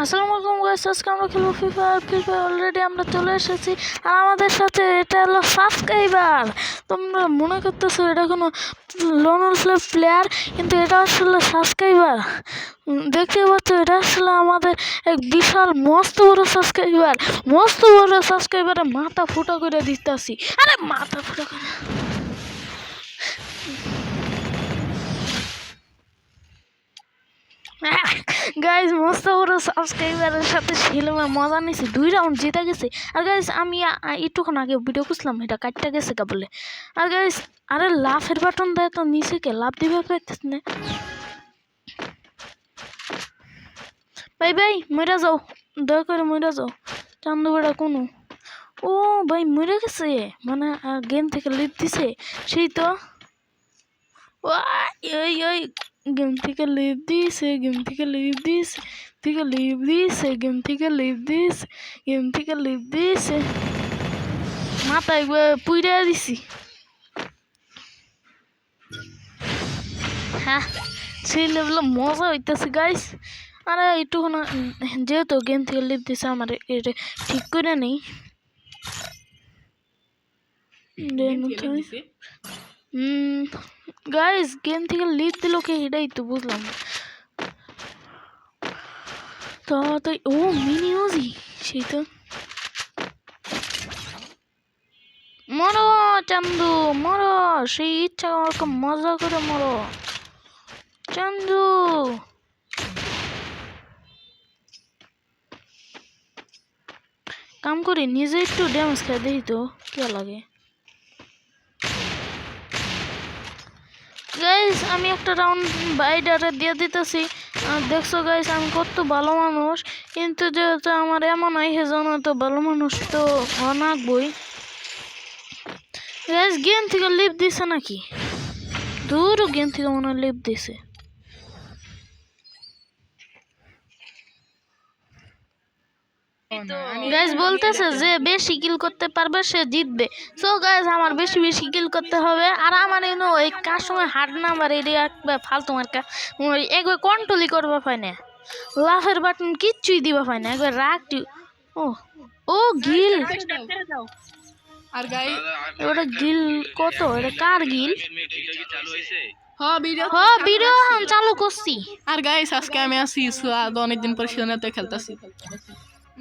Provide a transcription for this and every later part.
আসসালামু আলাইকুম গাইস, আজকে আমরা খেলবো ফ্রি ফায়ার। অলরেডি আমরা চলে এসেছি আর আমাদের সাথে এটা হলো সাবস্ক্রাইবার। তোমরা মনে করতেছো এটা কোনো লোনাল প্লেয়ার, কিন্তু এটা আসলে সাবস্ক্রাইবার। দেখতে পাচ্ছ এটা আসলে আমাদের এক বিশাল মস্ত বড় সাবস্ক্রাইবারের মাথা ফুটা করে দিতেছি। আরে মাথা ফুটা করে গাইজ, মস্ত বড় সাবস্ক্রাইবারের সাথে খেলে মজা নিয়েছি, 2 রাউন্ড জিতে গেছে। আর গাইজ আমি একটুক্ষণ আগে ভিডিও করছিলাম, এটা কাটটা গেছে কা বলে। আর গাইজ, আরে লাফের বাটন দেয় তো নিচে কে লাফ দিবে পাইতেছ না ভাই মরে যাও, দয়া করে মরে যাও। চান্দু বেড়া কোনো ও ভাই মরে গেছে, মানে গেম থেকে লিপ দিছে সেই তো। ওই গেম থেকে লিভ দিছে, গেম থেকে লিভ দিছে মাথায় পুইরা দিছি। হ্যাঁ, সেই লেভেলে মজা হইতেছে গাইস। আরে একটুখানি যেহেতু গেম থেকে লিভ দিছে, আমার এটা ঠিক করে নেই। গাইস, গেম থেকে লিভ দিল কে এটাই তো বুঝলাম। তো ও মিনি ওজি সেই তো। মরো চান্দু মরো, সেই ইচ্ছা মজা করে মরো চান্দু। কাম করি নিজে একটু ড্যামেজ খাই দেখি তো কে লাগে। গাইস, আমি একটা রাউন্ড বাইডারে দিয়ে দিতেছি। দেখছো গাইস, আমি কত ভালো মানুষ, কিন্তু যেহেতু আমার এমন আইহে জানো তো ভালো মানুষ তো অনাকবই। গাইস, গেম থেকে লিভ দিছে নাকি? দূর গেম থেকে মনে হয় লিভ দিছে। গাইস বলতেছে যে বেশি কিল করতে পারবে সে জিতবে। সো গাইস, আমার বেশি কিল করতে হবে। আর আমার ওই কার সময় হার্ড নাম্বার এটা ফালতু মার্কা একবার কন্ট্রোলই করবা পাই না, লাফের বাটন কিচ্ছুই দিবা পাই না, একবার রাগ। ও গিল, আর গাইস ওটা গিল কত, এটা কার গিল? ভিডিও চালু করছি। আর গাইস, আজকে আমি আছি সুয়াদ, অনেকদিন পর শিওনাতে খেলতেছি।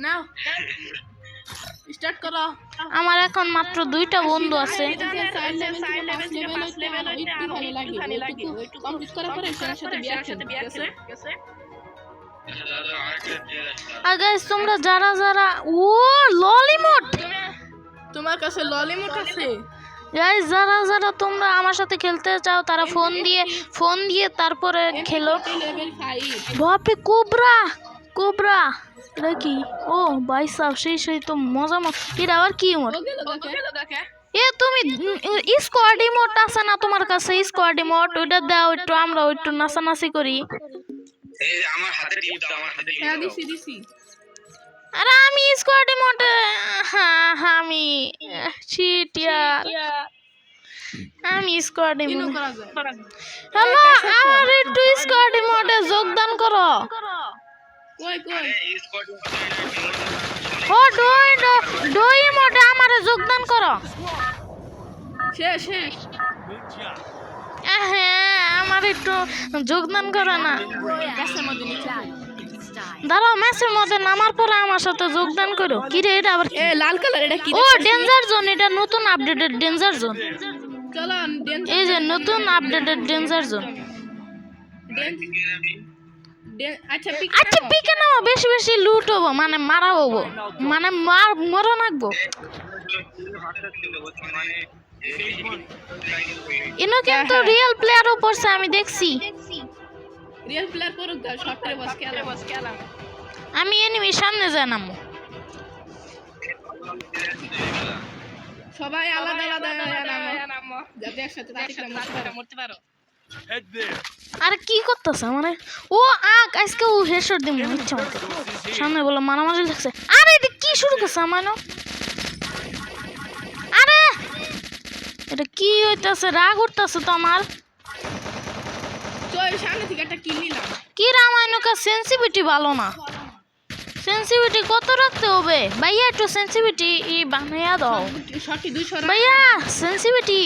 নাও স্টার্ট করো। আমার এখন মাত্র 2টা বন্ধু আছে। আর গাইস, তোমরা যারা ও ললিমট, তোমার কাছে ললিমট আছে? গাইস, যারা তোমরা আমার সাথে খেলতে চাও তারা ফোন দিয়ে তারপরে খেলো। বাপরে কোবরা এটা কি? ও ভাই সাহেব, সেই তো মজা এটা আবার কি মোড? এ তুমি স্কোয়াড ইমোট আছে না তোমার কাছে? স্কোয়াড ইমোট ওইটা দাও, একটু আমরা একটু নাচানাচি করি। আরে আমি স্কোয়াড ইমোটে, আমি আমি স্কোয়াড ইমোট। হ্যালো, আমার একটু স্কোয়াড ইমোটে যোগদান করো। ও ডই ইমোটে আমারে যোগদান করো। হ্যাঁ, আমার একটু যোগদান করো না। দাঁড়াও, ম্যাচের মধ্যে নামার পরে আমার সাথে যোগদান করো। কি রে এটা আবার লাল কালার? এটা কি? ও ডেঞ্জার জোন, এটা নতুন আপডেটেড ডেঞ্জার জোন। এই যে নতুন আপডেটেড ডেঞ্জার জোন। আচ্ছা পিকে নাও, বেশি লুট হবো, মানে মারা হবো, মানে মরো নাকবো। ইনো কিন্তু রিয়েল প্লেয়ারও পড়ছে, আমি দেখছি। রিয়েল প্লেয়ার পড়ুক, শর্টে বস খেলা। আমি এনিমি সামনে যাই নামো। সবাই আলাদা নামো, যাতে একসাথে মরতে পারো। আরে কি করতেছে মানে? ও আজকে ও হেডশট দিমু ইচ্ছা মতো। সামনে বলে মারামারি লাগছে। আরে এটা কি শুরু করছে আমার? আরে এটা কি হইতাছে? রাগ উঠতাছে তো আমার। তো সামনে থেকে একটা কিল নিলাম। কি রামায়ণ কা সেন্সিটিভিটি ভালো না। সেন্সিটিভিটি কত রাখতে হবে ভাইয়া? একটু সেন্সিটিভিটি বানাইয়া দাও শর্টি 200 রাখ। ভাইয়া। সেন্সিটিভিটি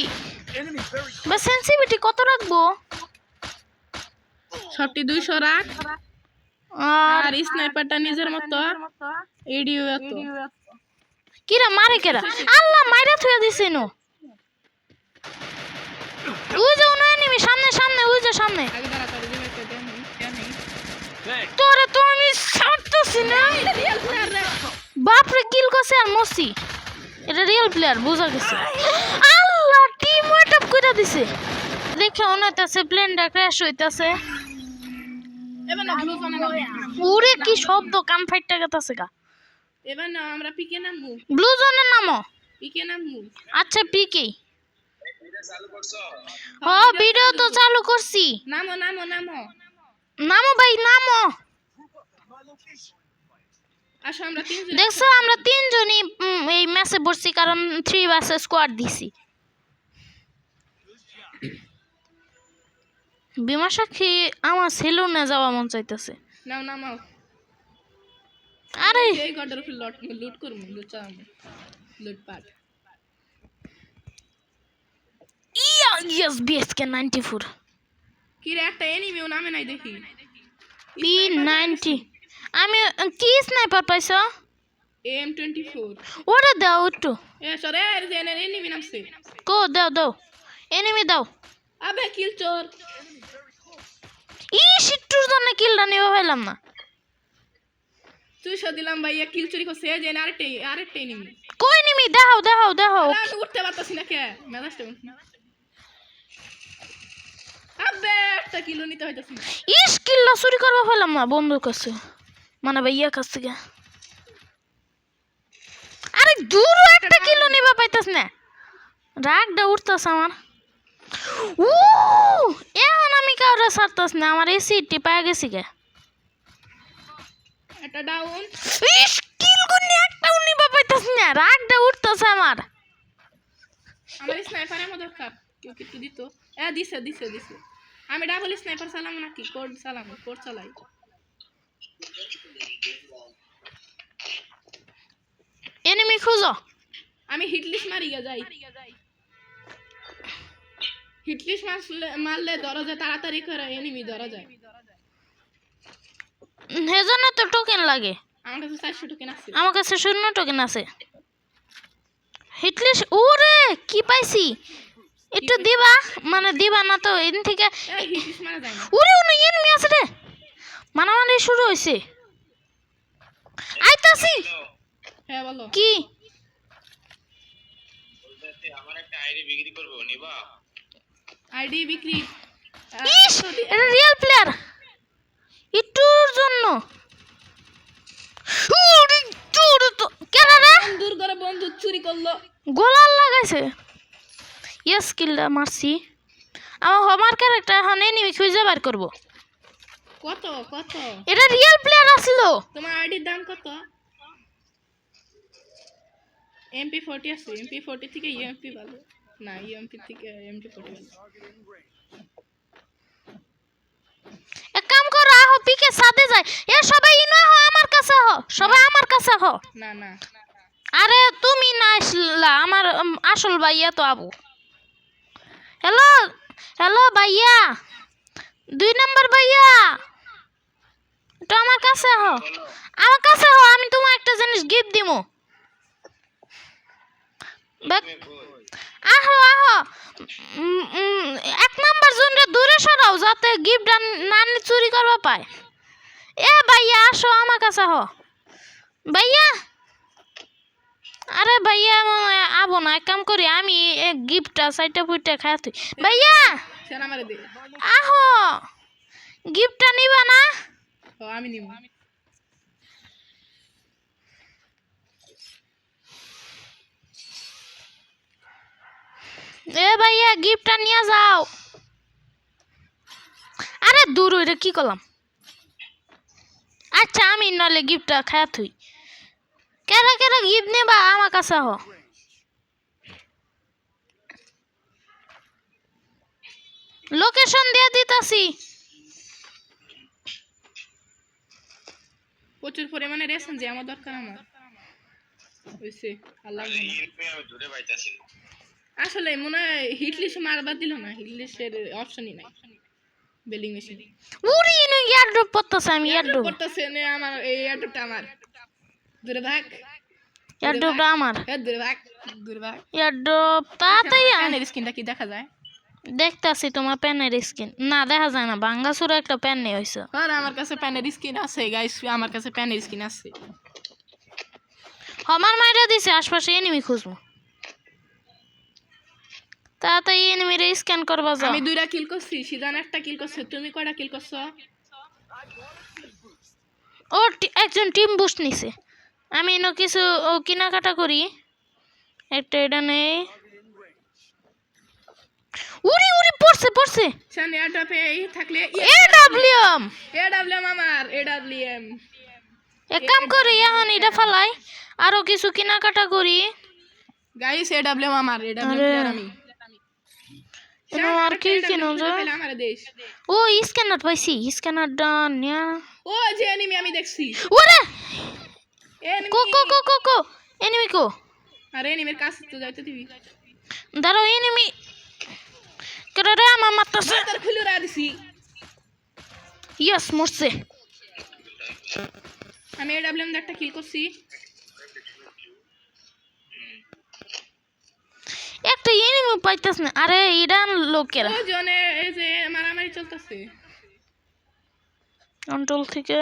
বা সেন্সিটিভিটি কত রাখবো? শর্টি 200 রাখ। আর আর স্নাইপারটা নিজের মতো এডিও এত কিরা মারে কেরা? আল্লাহ মাইরা থুয়া দিছে নো। ওই যে উনি এনিমি সামনে সামনে, ওই যে সামনে। আগে দাঁড়া তোর দিকে একটা দেন নেই। তোরে তো আমি ছাড়তেছি না। বাপরে কিল করছে আর মসি। এটা রিয়েল প্লেয়ার বোঝা গেছে। আল্লাহ টিম ওয়েট আপ করে দিছে। দেখে ওনাতেছে প্লেনটা ক্র্যাশ হইতাছে। এবার না ব্লু জোনে নামবো। ওরে কি শব্দ, কান ফাইটটা গেতাছে গা। এবার না আমরা পিকে নামবো। ব্লু জোনের নামো। পিকে নামবো। আচ্ছা পিকে। ও ভিডিও তো চালু করছি। নামো নামো নামো। নামো ভাই নামো। আসো আমরা তিনজন। দেখছো আমরা তিনজনই এই ম্যাচে বসছি কারণ 3 ভার্সেস স্কোয়াড দিছি। বিমা সাক্ষী আমার সেলুনে যাওয়া মন চাইতেছে। নাও নামাও। আরে এই গডের উপর লুট করব, লুটপাট। ইয়েস বিএসকে 94 কি রে একটা এনিমিও নামে নাই দেখি। P90 আমি কি স্নাইপার পাইছো? AM24। ওরে দাও একটু। এ সরে এর যে এনিমি নামছে। কো দাও দাও এনিমি দাও। আবে কিল চোর। শিট্টুর জন্য কিলটা নিয়ে পাইলাম না। তুই দিলাম ভাইয়া কিল চুরি করছে যে আরেকটা এনিমি। কই এনিমি? দাও দাও দাও। আমি উঠতে পারতাছি না কে মেজাজটা উঠছে। আবে একটা কিলো নিতে হইতাছে না। কিলটা চুরি করবা পাইলাম না বন্ধুর কাছে, মানে ভাইয়া কাছ থেকে। আরে দূর একটা কিলো নিবা পাইতাছ না। রাগটা উঠতাছে আমার। এখন আমি কাউরে ছাড়তাছ না, আমার এসিটি পায় গেছি গে। একটা ডাউন। কিল গুনি একটাও নিবা পাইতাছ না, রাগটা উঠতাছে আমার। আমার স্নাইপারের মধ্যে কাপ কেউ কিছু দিত। দিছে দিছে দিছে। আমি ডাবল স্নাইপার চালাম নাকি কোড চালাম, কোড চালাই। এনিমি খুঁজো। আমি হিটলিস মারি যাই। হিটলিস মারলে ধরা যায় তাড়াতাড়ি করে, এনিমি ধরা যায়। হেজন্য তো টোকেন লাগে। আমার কাছে 400 টোকেন আছে। আমার কাছে 0 টোকেন আছে। হিটলিস ওরে কি পাইছি একটু দিবা, মানে দিবা না তো এদিন থেকে। হিটলিস মারা যায় না। ওরে ওনে এনিমি আছে রে, মারামারি শুরু হইছে। আইতাছি। হ্যাঁ বলো কি বলতে আমার একটা আইডি বিক্রি করব, নিবা? আইডি বিক্রি। এটা রিয়েল প্লেয়ার। ইটুর জন্য কেন রে? দূর করে বন্ধু চুরি করলো। গোলাল লাগাইছে। ইয়েস কিলটা মারছি। আমার ক্যারেক্টার এখন এনিমি খুঁজে বার করব। কত কত? এটা রিয়েল প্লেয়ার আছিল। তোমার আইডির দাম কত? MP40 আছে। MP40 থেকে ইএমপি ভালো না, ইএমপি থেকে MP40 ভালো। এক কাম করো, আহো পিকে সাথে যায়। সবাই ইনো হো আমার কাছে হো, সবাই আমার কাছে হো। না না আরে তুমি না আসলা, আমার আসল ভাইয়া তো আবু। হ্যালো হ্যালো ভাইয়া, 2 নম্বর ভাইয়া, তো আমার কাছে হো। আমার কাছে হো, আমি তোমার একটা জিনিস গিফট দিমু। আহো আহো 1 নম্বর জনরে দূরে সরাও যাতে গিফট না চুরি করবা পায়। ভাইয়া আসো আমার কাছে হো ভাইয়া। আরে ভাইয়া আবো না, এক কাম করি আমি গিফটটা সাইডটা ফুটে খাই তুই। ভাইয়া সেনা মারে দে। আহো, গিফটটা নিবা না? ও আমি নিব। ভাইয়া গিফটটা নিয়ে যাও। আরে দূর ওইটা কি করলাম। আচ্ছা আমি নলে গিফটটা খায় তুই। কেরা কেরা গিফট নেবা আমার কাছে হো। লোকেশন দিয়ে দিতাছি। প্রচুর পরিমাণে রেশন যে আমার দরকার আমার হইছে আল্লাহ আরে ইনপে আমি দূরে পাইতাছি না। আসলে মনে হয় হিটলিশ মারবার দিল না হিটলিশের অপশনই নাই বিল্ডিং মেশিন উড়ি ইনু এয়ারড্রপ পড়তেছে আমি এয়ারড্রপ করতেছে নে আমার এই অ্যাডটা আমার দূরে ভাগ এয়ারড্রপটা আমার দূরে ভাগ এয়ারড্রপ তাড়াতাড়ি প্যানের স্ক্রিনটা কি দেখা যায় দেখতাছি তোমার প্যানের স্কিন না দেখা যায় না ভাঙ্গাসুরা একটা প্যান নিয়ে হয়েছে আর আমার কাছে প্যানের স্ক্রিন আছে গাইস আমার কাছে প্যানের স্ক্রিন আছে আমার মাইরা দিছে আশপাশে এনিমি খুঁজবো তাড়াতাড়ি এনিমির স্ক্যান করবা যাও আমি 2টা কিল করছি সিজন একটা কিল করছে তুমি কয়টা কিল করছো ও একজন টিম বুস্ট নিছে আমি এনো কিছু কেনাকাটা করি একটা এটা নেই উড়ি উড়ি পড়ছে সান এয়ারড্রপে থাকলে এডব্লিউএম আমার এডব্লিউএম এক কাম করি এখন এটা ফালাই আরো কিছু কেনাকাটা করি গাইস এডব্লিউএম আমার এডব্লিউএম আমি আর কি কিনো যা আমার দেশ ও স্ক্যানার পাইছি স্ক্যানার ডান নিয়া ও যে এনিমি আমি দেখছি ওরে এনিমি কো এনিমি কো আরে এনিমির কাছে তো যাইতে দিবি দাঁড়াও এনিমি করে আমার মারতেছে তার খুলে রা দিছি ইয়েস মরছে আমি এডব্লিউএম একটা কিল করছি একটা এনিমি পাইতাছ না আরে ইরান লোকেরা ও জনে এই যে মারামারি চলতেছে কন্ট্রোল থেকে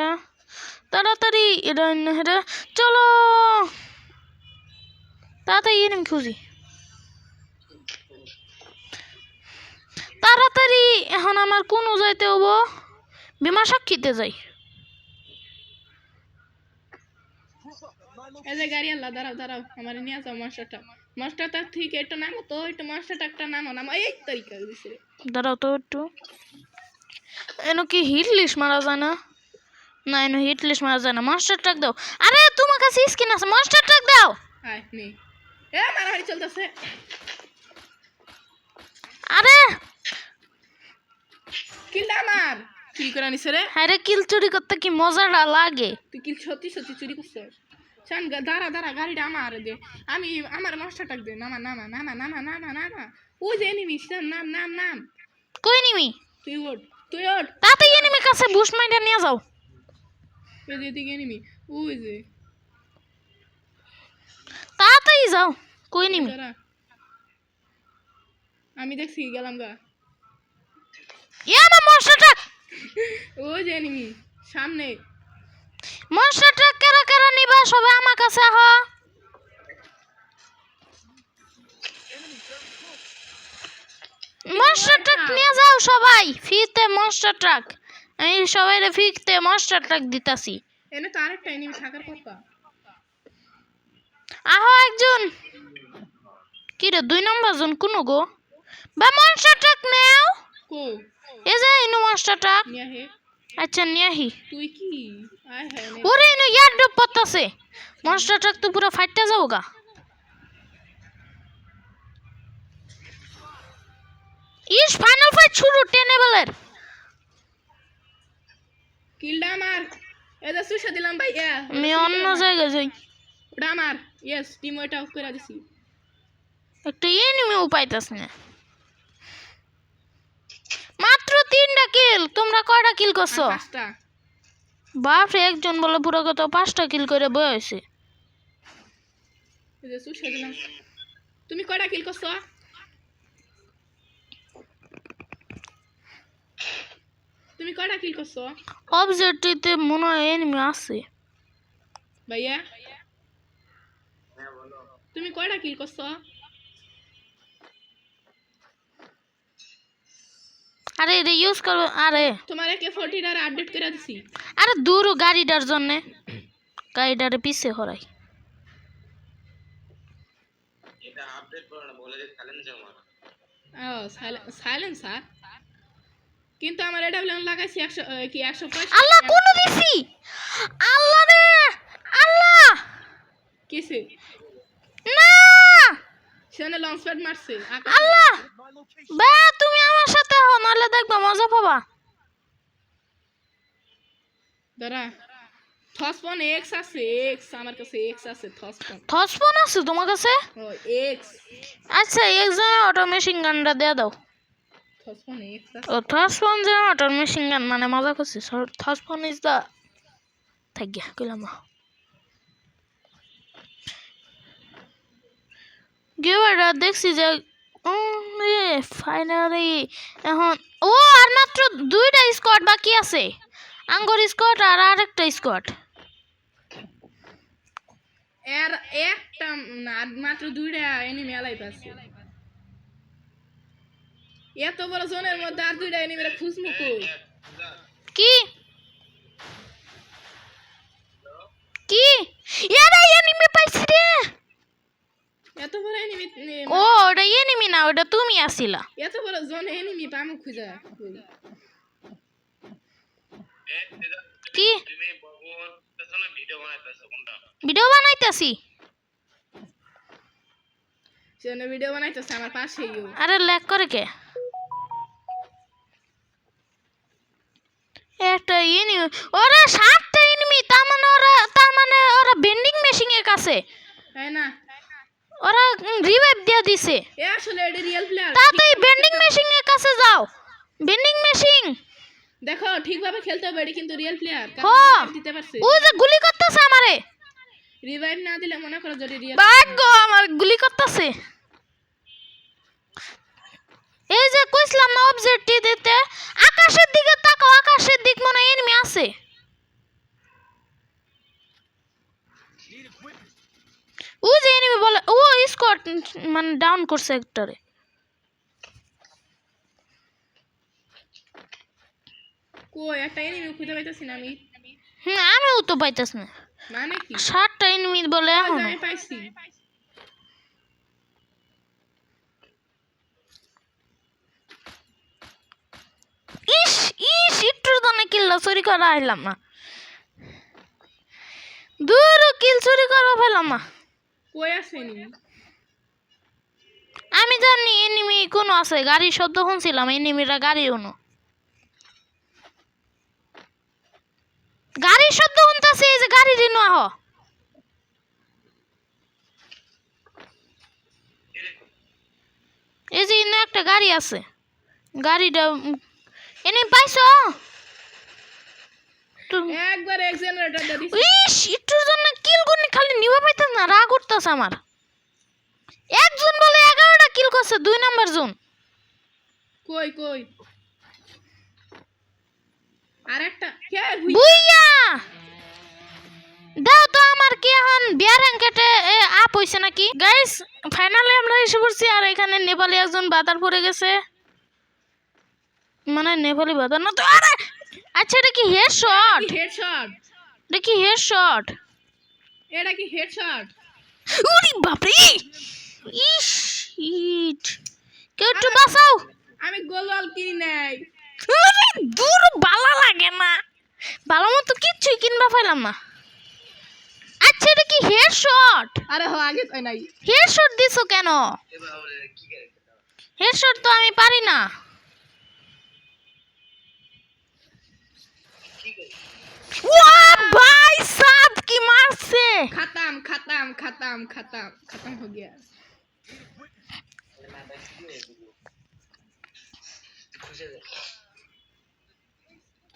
তাড়াতাড়ি ইরান হেরা চলো তাড়াতাড়ি এনিমি খুঁজি তাড়াতাড়ি এখন আমার কোন যাইতে হবো বিমা সাক্ষীতে যাই এই যে গাড়ি আল্লাহ দাঁড়াও আমার নিয়ে যাও মাস্টারটা ঠিক একটু নামো তো একটু মাস্টারটা একটা নামো এই তরিকা দিছে দাঁড়াও তো একটু এনো কি হিট লিস্ট মারা যায় না না এনো হিট লিস্ট মারা যায় না মাস্টার ট্রাক দাও আরে তোমার কাছে স্কিন আছে মাস্টার ট্রাক দাও আয় নে এ মারামারি চলতেছে আরে কিলটা আমার চুরি করে নিছে রে আরে কিল চুরি করতে কি মজাটা লাগে তুই কিল সত্যি চুরি করছিস শান দাঁড়া গাড়িটা আমার দে আমি আমার মাস্টারটা দে নামা ওই যে এনিমি নাম কই নিমি তুই ওঠ তাতে এনিমি কাছে বুশ মাইরা নিয়ে যাও এই যে দিকে এনিমি ওই যে তাড়াতাড়ি যাও কই নিমি দাঁড়া আমি দেখছি গেলাম গা ইয়া আমার মনস্টার ট্রাক ওই যে এনিমি সামনে মনস্টার ট্রাক কারা নিবা সবাই আমার কাছে আহ মনস্টার ট্রাক নিয়ে যাও সবাই ফ্রিতে মনস্টার ট্রাক আমি সবাইরে ফ্রিতে মনস্টার ট্রাক দিতাছি এনে তো আরেকটা এনিমি থাকার কথা আহ একজন কি রে 2 নম্বর জন কোন গো বা মনস্টার ট্রাক নেও কো এই যে ইনু মনস্টার ট্রাক নিয়া হে আচ্ছা নিয়াহি তুই কি আয় হ্যাঁ ওরে ইনু ইয়ারড্রপ পড়তাছে মনস্টার ট্রাক তো পুরো ফাইটটা যাওগা ইস ফাইনাল ফাইট শুরু 10 লেভেলের কিলটা আমার এটা সুশা দিলাম ভাই আমি অন্য জায়গায় যাই ওটা আমার ইয়েস টিম ওটা করে দিছি একটা এনিমি উপাইতাছ না মাত্র 3টা কিল তোমরা কয়টা কিল করছো 5টা বাপ রে একজন বলে পুরো কত 5টা কিল করে বই হইছে এই যে সুশা দিলাম তুমি কয়টা কিল করছো অবজেক্টিভে মনে হয় এনিমি আছে ভাইয়া তুমি কয়টা কিল করছো আরে এটা ইউজ করব আরে তোমার AK40 আর আপডেট করে দিছি আরে দূর গাড়িটার জন্য গাড়িটারে পিছে হরাই এটা আপডেট করো না বলে যে চ্যালেঞ্জার মারা ও সাইলেন্সার কিন্তু আমার এটা বলে লাগাইছি 100 কি 105 আল্লাহ কোন দিছি আল্লাহ রে আল্লাহ কিসে না সেনে লঞ্চ প্যাড মারছে আল্লাহ বে তুমি আমার সাথে হও নালে দেখবা মজা পাবা দাঁড়া থসপন এক্স আছে, এক্স আমার কাছে এক্স আছে, থসপন থসপন আছে তোমার কাছে? ও এক্স, আচ্ছা এক্সাম অটো মেশিন গানটা দিয়ে দাও। থসপন এক্স আছে। ও থসপন যে অটো মেশিন গান মানে মজা করছি। থসপন ইজ দা থাক গিয়া কইলাম না। গেওয়ারটা দেখছি যে ফাইনালি এখন ও আর মাত্র 2টা স্কোয়াড বাকি আছে, আঙ্গুর স্কোয়াড আর আরেকটা স্কোয়াড। এর একটা না মাত্র 2টা এনিমি আলাই পাচ্ছে। এত বড় জোনের মধ্যে আর 2টা এনিমিরে খুঁজমু কই? কি কি এরা এনিমি পাইছি রে। এত বড় এনিমি, ও ওটা এনিমি না, ওটা তুমি আসিলা। এত বড় জোন এনিমি পামু খুঁজা কই? কি তুমি ভগবান পেছনে ভিডিও বানাইতেছো কোনটা? ভিডিও বানাইতাছি? সেনে ভিডিও বানাইতেছে আমার পাশেই ও। আরে ল্যাগ করে কে? একটা এনিমি, ওরা 7টা এনিমি, তার মানে ওরা বেন্ডিং মেশিন এর কাছে, তাই না? ওরা রিভাইভ দিয়ে দিছে। এ আসলে এটা রিয়েল প্লেয়ার। তাড়াতাড়ি বেন্ডিং মেশিন এর কাছে যাও। বেন্ডিং মেশিন দেখো ঠিকভাবে খেলতে হবে, এটা কিন্তু রিয়েল প্লেয়ার। হ্যাঁ। দিতে পারছে। ওই যে গুলি করতেছে আমারে। রিভাইভ না দিলে মনে করো যদি রিয়েল। ভাগ্য আমার গুলি করতেছে। এই যে কইছিলাম না অবজেক্টিভ দিতে, আকাশের দিকে তাকাও, আকাশের দিক মনে এনিমি আছে। ও যে এনিমি বলে ও স্কোয়াড মানে ডাউন করছে একটারে। কই একটা এনিমি খুঁজে পাইতাছি না আমি। আমিও তো পাইতাছি না। মানে কি? 7টা এনিমি বলে ওই এখন। যে আমি পাইছি। ইস ইস একটুর জন্য কিল্লা চুরি করা আইলাম না। দূর কিল চুরি করা পেলাম না। কই আছে এনিমি? আমি জানি এনিমি কোন আছে, গাড়ির শব্দ শুনছিলাম, এনিমিরা গাড়ি উনো গাড়ির শব্দ শুনতাছে। এই যে গাড়ি রিনো আহ, এই যে ইনো একটা গাড়ি আছে, গাড়িটা এনিমি পাইছো? একবার এক জেনারেটর দে দিছি। ইস একটুর জন্য কিল করনি খালি নিবা পাইতাম না, রাগ উঠতাছে আমার। একজন বলে 11টা কিল করছে, 2 নাম্বার জোন। কই কই? আরেকটা কে বুইয়া দাও তো আমার কি এখন বিয়ার র্যাঙ্কেটে আপ হইছে নাকি? গাইস ফাইনালি আমরা এসে পড়ছি, আর এখানে নেপালি একজন বাদার পড়ে গেছে, মানে নেপালি বাদার না তো। আরে আচ্ছা এটা কি হেডশট? হেডশট? এটা কি হেডশট? এটা কি হেডশট? ওরে বাপ রে। ইস ইট কেউ একটু বাঁচাও। আমি গোলওয়াল কিনি নাই। আরে দূর ভালো লাগে না, ভালো মতো কিচ্ছুই কিনবা পাইলাম না। আচ্ছা এটা কি হেডশট? আরে হো আগে কই নাই। হেডশট দিছো কেন? এবারে কি করে? হেডশট তো আমি পারি না। ওয়া ভাই সাব কি মারছে। खत्म खत्म खत्म खत्म खत्म हो गया।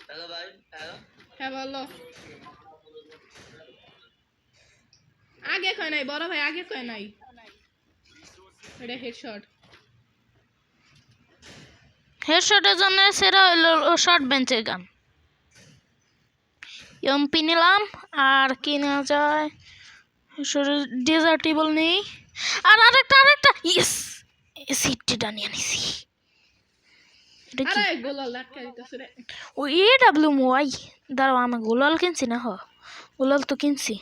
हेलो भाई, हेलो। হ্যাঁ বলো। আগে কই নাই বড় ভাই, আগে কই নাই। এটা হেডশট। হেডশটের জন্য সেরা হলো শর্ট বেঞ্চের গান। এমপি নিলাম, আর কি নেওয়া যায়? ডেজার্টেবল নেই, আর আরেকটা ইয়েস সিটটা নিয়ে নিছি। এটা কি? আরে গোলাল লাটকা দিতেছে রে। ও AWMY দাঁড়াও, আমি গোলাল কিনছি না। গোলাল তো কিনছি।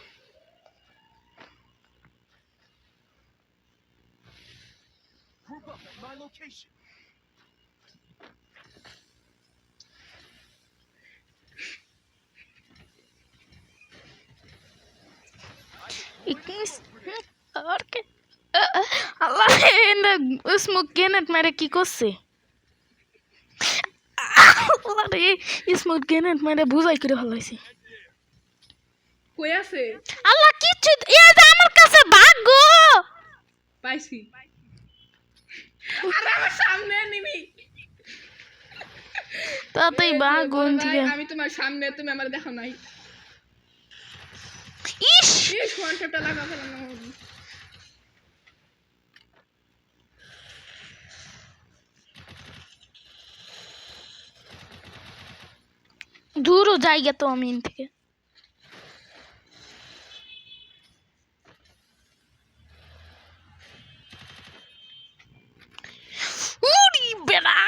আল্লাহ স্মোক গ্রেনেড মেরে কি করছে? আল্লাহ রে স্মোক গ্রেনেড মেরে বুঝাই করে ফেলাইছি। কই আছে আল্লাহ কিচ্ছু এই যে আমার কাছে ভাগ্য পাইছি আরে আমার সামনে নিবি তাতেই ভাগ্য থেকে আমি তোমার সামনে তুমি আমার দেখো নাই ইস এই কনসেপ্টটা লাগা ফেলা না দূরও জায়গা তো আমি এখান থেকে উড়ি বেড়া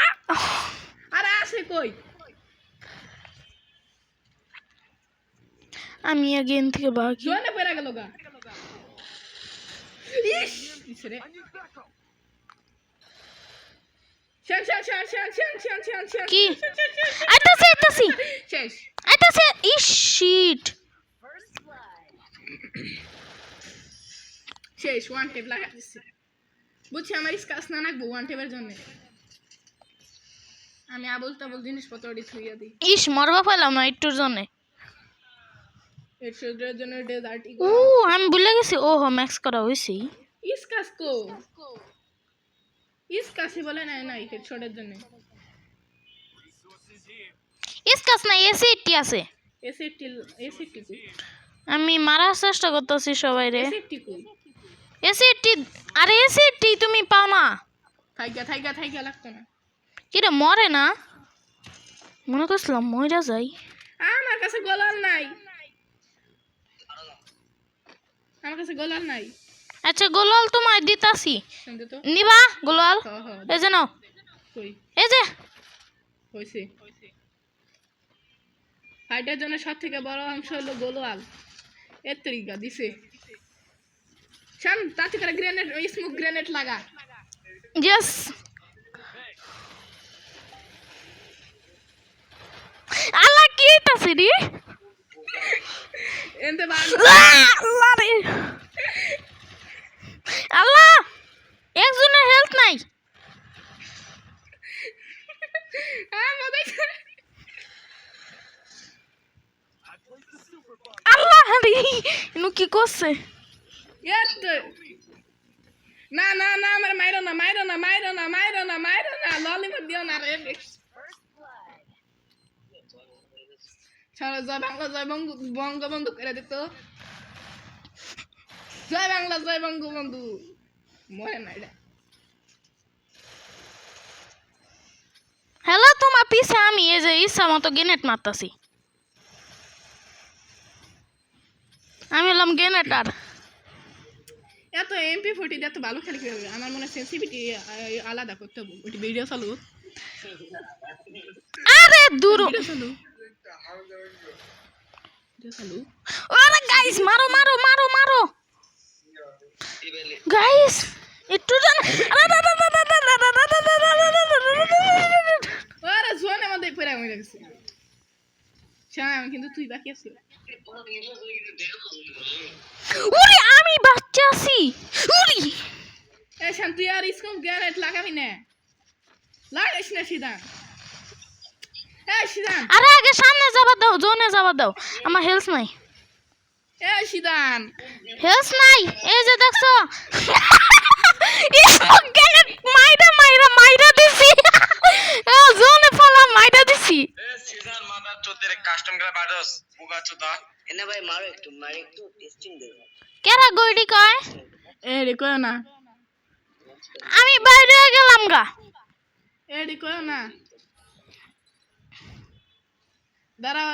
আরে আছে কই আমি আগেন থেকে ভাগি জোনে পড়া গেল গা ইস ইসরে শান শান শান শান শান শান শান শান কি আইতাছি শেষ আইতাছে ইস শিট শেষ ওয়ান টেপ লাগা দিছি বুঝছি আমার স্কাস না নাকবো ওয়ান টেপের জন্য আমি আবল তাবল জিনিসপত্র ওটি ছুঁইয়া দিই ইস মরবা পাইলাম না একটুর জন্য এর শরীরের জন্য ডেজার্ট ও আমি ভুলে গেছি ও হো ম্যাক্স করা হইছে ইসকাস কো ইসকাসই বলে না না এর শরীরের জন্য ইসকাস না এসিটি আছে এসিটি এসিটি কো আমি মারার চেষ্টা করতেছি সবাই রে এসিটি কো এসিটি আরে এসিটি তুমি পাও না থাইগা লাগতো না কি রে মরে না মনে করছিলাম মইরা যাই আমার কাছে গোলাল নাই আমার কাছে গোলাল নাই আচ্ছা গোলাল তোমায় দিতাছি শুনতে তো নিবা গোলাল হ্যাঁ এই যে নাও কই এই যে হইছে ফাইটার জন্য সবথেকে বড় অংশ হলো গোলাল এর তরিকা দিছে শান তাতে করে গ্রেনেড স্মোক গ্রেনেড লাগা ইয়েস আল্লাহ কি হইতাছে রে এনতে বাগ আল্লাহ রে আল্লাহ একজনের হেলথ নাই মজাই আল্লাহ রে ইনু কি করছে এত না না না আমার মাইরো না ললিপপ দিও না রে সারা জয় বাংলা জয় বঙ্গবন্ধু করে দিত জয় বাংলা জয় বঙ্গবন্ধু মরে না এটা হ্যালো তোমার পিছে আমি এই যে ইচ্ছা মতো গ্রেনেড মারতাছি আমি হলাম গ্রেনেডার এত MP40 এত ভালো খেলে কি হবে আমার মনে সেন্সিটিভিটি আলাদা করতে হবে ওটি ভিডিও চালু আরে দূর ভিডিও চালু আরে গাইস মারো গাইস একটু জান ওরে জোনের মধ্যে পড়ে মরে গেছে শান আমি কিন্তু তুই বাকি আছিস উরি আমি বাচ্চা আছি উরি এই শান তুই আর স্কোপ গ্রেনেড লাগাবি না লাগাইস না সিদান এই সিদান আরে আগে সামনে যাবা দাও জোনে যাবা দাও আমার হেলথ নাই এই সিদান হেলথ নাই এই যে দেখছো স্মোক গ্রেনেড মাইরা দিছি জোনে ফলা মাইরা দিছি এ সিজন মাদার চোদের কাস্টম করে বাড়স বুগা চোদা এনে ভাই মারো একটু টেস্টিং দেবো কেরা গইডি কয় এ রে কয় না আমি বাইরে গেলাম গা এ রে কয় না দাঁড়াও